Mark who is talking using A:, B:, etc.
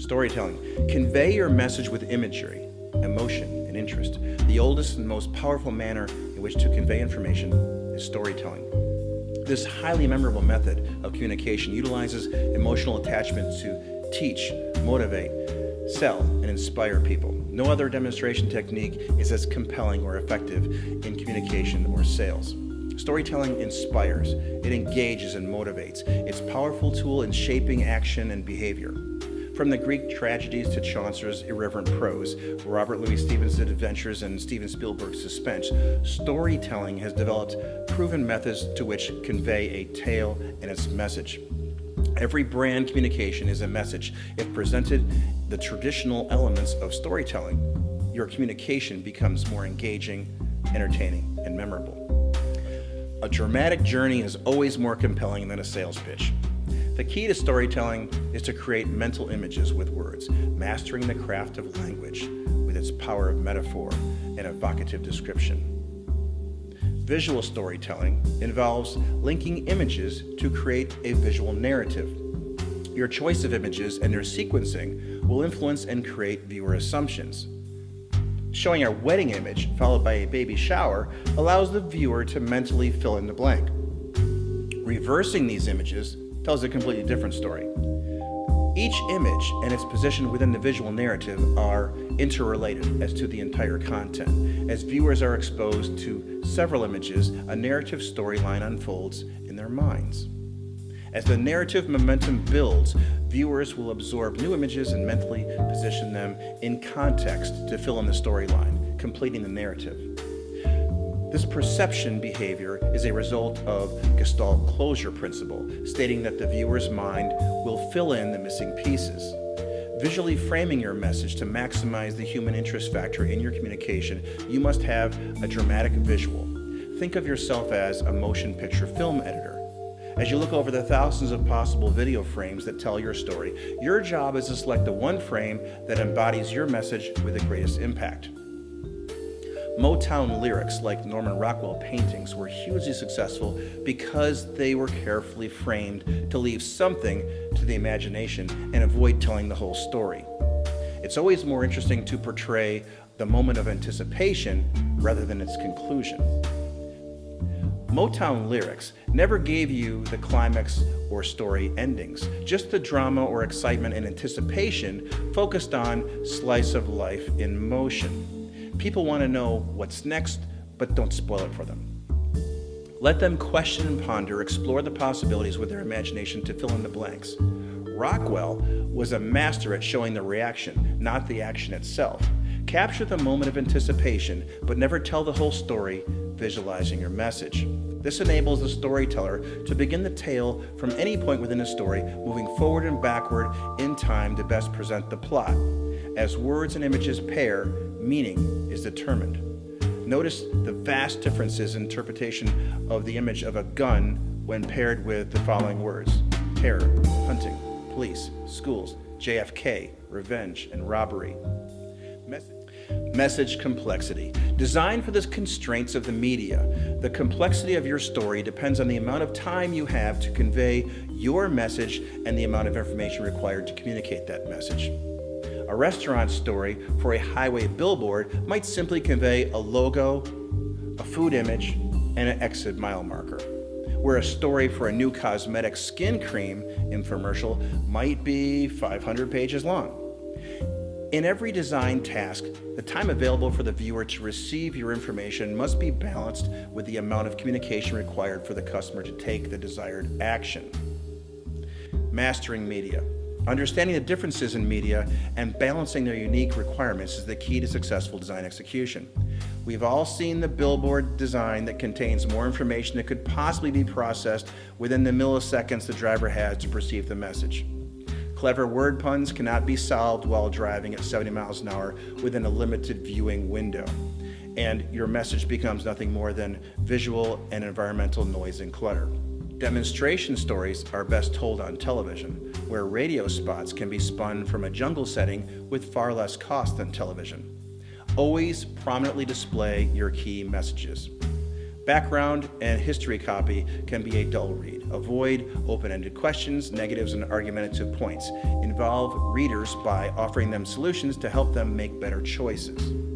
A: Storytelling. Convey your message with imagery, emotion, and interest. The oldest and most powerful manner in which to convey information is storytelling. This highly memorable method of communication utilizes emotional attachment to teach, motivate, sell, and inspire people. No other demonstration technique is as compelling or effective in communication or sales. Storytelling inspires, it engages and motivates. It's a powerful tool in shaping action and behavior. From the Greek tragedies to Chaucer's irreverent prose, Robert Louis Stevens' adventures, and Steven Spielberg's suspense, storytelling has developed proven methods to which convey a tale and its message. Every brand communication is a message. If presented the traditional elements of storytelling, your communication becomes more engaging, entertaining, and memorable. A dramatic journey is always more compelling than a sales pitch. The key to storytelling is to create mental images with words, mastering the craft of language with its power of metaphor and evocative description. Visual storytelling involves linking images to create a visual narrative. Your choice of images and their sequencing will influence and create viewer assumptions. Showing a wedding image followed by a baby shower allows the viewer to mentally fill in the blank. Reversing these images tells a completely different story. Each image and its position within the visual narrative are interrelated as to the entire content. As viewers are exposed to several images, a narrative storyline unfolds in their minds. As the narrative momentum builds, viewers will absorb new images and mentally position them in context to fill in the storyline, completing the narrative. This perception behavior is a result of Gestalt closure principle, stating that the viewer's mind will fill in the missing pieces. Visually framing your message to maximize the human interest factor in your communication, you must have a dramatic visual. Think of yourself as a motion picture film editor. As you look over the thousands of possible video frames that tell your story, your job is to select the one frame that embodies your message with the greatest impact. Motown lyrics like Norman Rockwell paintings were hugely successful because they were carefully framed to leave something to the imagination and avoid telling the whole story. It's always more interesting to portray the moment of anticipation rather than its conclusion. Motown lyrics never gave you the climax or story endings, just the drama or excitement and anticipation focused on slice of life in motion. People want to know what's next, but don't spoil it for them. Let them question and ponder, explore the possibilities with their imagination to fill in the blanks. Rockwell was a master at showing the reaction, not the action itself. Capture the moment of anticipation, but never tell the whole story, visualizing your message. This enables the storyteller to begin the tale from any point within the story, moving forward and backward in time to best present the plot. As words and images pair, meaning is determined. Notice the vast differences in interpretation of the image of a gun when paired with the following words: terror, hunting, police, schools, JFK, revenge, and robbery. Message complexity. Designed for the constraints of the media, the complexity of your story depends on the amount of time you have to convey your message and the amount of information required to communicate that message. A restaurant story for a highway billboard might simply convey a logo, a food image, and an exit mile marker, where a story for a new cosmetic skin cream infomercial might be 500 pages long. In every design task, the time available for the viewer to receive your information must be balanced with the amount of communication required for the customer to take the desired action. Mastering media. Understanding the differences in media and balancing their unique requirements is the key to successful design execution. We've all seen the billboard design that contains more information that could possibly be processed within the milliseconds the driver has to perceive the message. Clever word puns cannot be solved while driving at 70 miles an hour within a limited viewing window, and your message becomes nothing more than visual and environmental noise and clutter. Demonstration stories are best told on television, where radio spots can be spun from a jungle setting with far less cost than television. Always prominently display your key messages. Background and history copy can be a dull read. Avoid open-ended questions, negatives, and argumentative points. Involve readers by offering them solutions to help them make better choices.